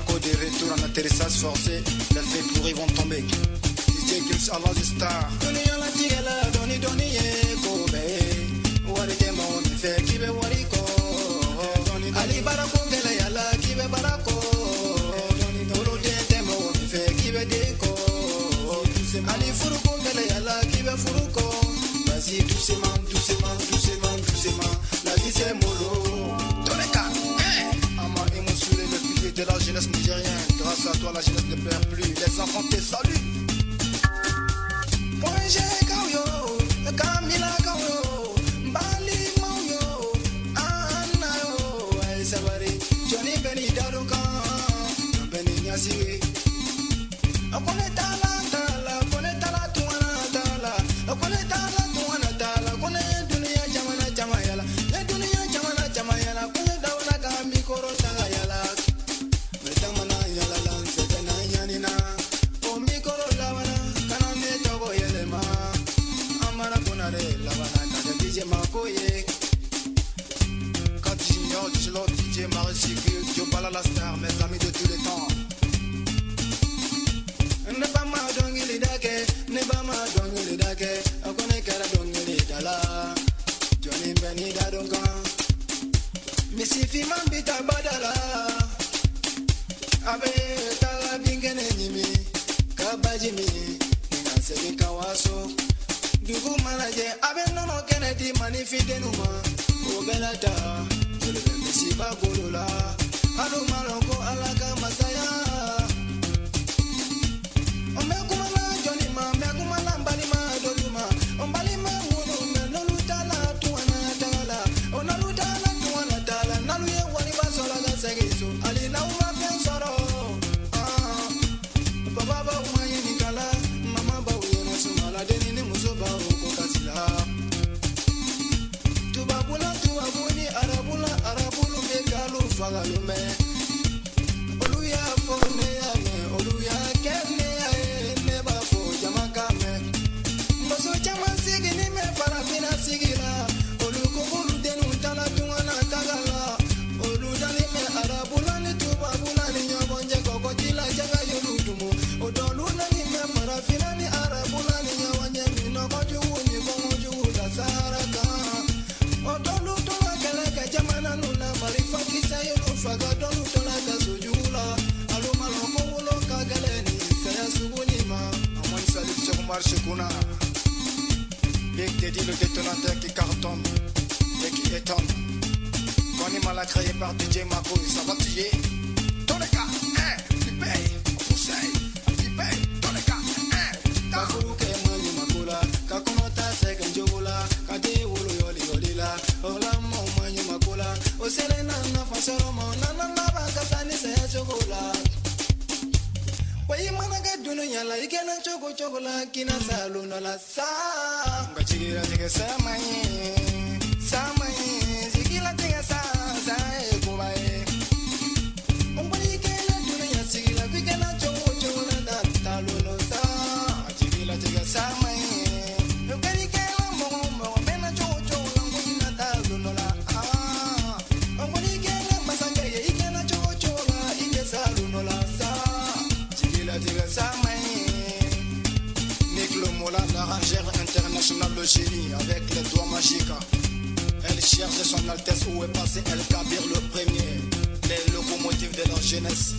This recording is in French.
Mako de retour en atterrissage forcé. Les faits pourris vont tomber. DJ Gims avant the star. Doni yala tigela, doni doni ye kobe. Wari demo mi fe kibe wari ko. Ali barako gele yala kibe barako. Dolo de demo mi fe kibe deko. Ali furuko gele yala kibe furuko. Vas-y doucement, doucement, doucement, doucement. La vie c'est mollo. Toneka, Ama et mon sourire, le pilier de la jeunesse nigérienne. Grâce à toi la jeunesse ne perd plus. Les enfants te saluent. Ponje kauyo, Kamila kauyo, Bali mauyo, Anayo, ay sabari, Johnny Benny Daruka, Benny Nyasi. Akone tala tala, akone tala tuana tala, akone tala tuana tala, akone dunia jamana jamayala, ya dunia jamana jamayala, akone dawana kami koro tagayala, metamana yala lanse tena yanina, omi koro lawana. Quand j'ignore, je l'autre DJ Marie Sigur, Diobala la star, mes amis de tous les temps. Ne pas ma dongi dake, ne pas ma dongi dake, on connaît qu'à la dongi dala. Johnny Benny Dadonga, mais si Fiman bita badala, abe tala bingene nimi, kabajimi, Nanseli Kawaso. Dugu manaje abe nono Kennedy manifide numa obelata jele misi ba golola alo malongo alaka masaya ome kumala Johnny ma me kumala mbali ma doluma ombali ma wono me nolutala tuana tala onalutala tuana tala naluye wani basola ga segiso ali na uma pensoro baba ba umanye nikala mama ba uyena sumala deni ni musoba ko kasila tubabula tubabuni arabula arabulu be galu fagalume oluya fone ya me oluya kene ya ne ba fo jamaka me mboso chama sigi ni me parafina sigila oluko bulu denu tala tuana tagala olu dali me arabula ni tubabula ni nyobonje kokotila jaga yolutumu odolu na ni me parafina ni arabula ni nyawanye mino kojuwu ni kongojuwu da saraka odolu tola keleka jamana nuna marifa kisa yolu faga dolu tola kasujula aluma loko wulo kagaleni saya sugunima amon salif chekumar shekuna Big Daddy le détonateur qui cartonne et qui étonne Koni Mala créé par DJ Mako ça va tuer Toneka, tu payes, Poussey, tu payes, Toneka, Kakuke mani makula, kakunota sekenjola, kade wulu yoli yolila, ola mo mani makula, osele nana fasoro mo, nana naba kasani se chokola. Wai manaka dunia la ikena choko chokola kina saluno la sa. Ngachigira jige samanye, samanye, zikila tiga sa kubae. Ombali kena dunia sigila kikena choko chokola da taluno sa. Chigila tiga samanye, ukari kela mo bena choko chokola ngina taluno la ah. Ombali kena masanga ye ikena choko chokola ike saluno la sa. Chigila tiga samanye. Nick Lomola, l'arrangeur international de génie avec les doigts magiques. Elle cherche son Altesse où est passé El Kabir le premier. Les locomotives de la jeunesse.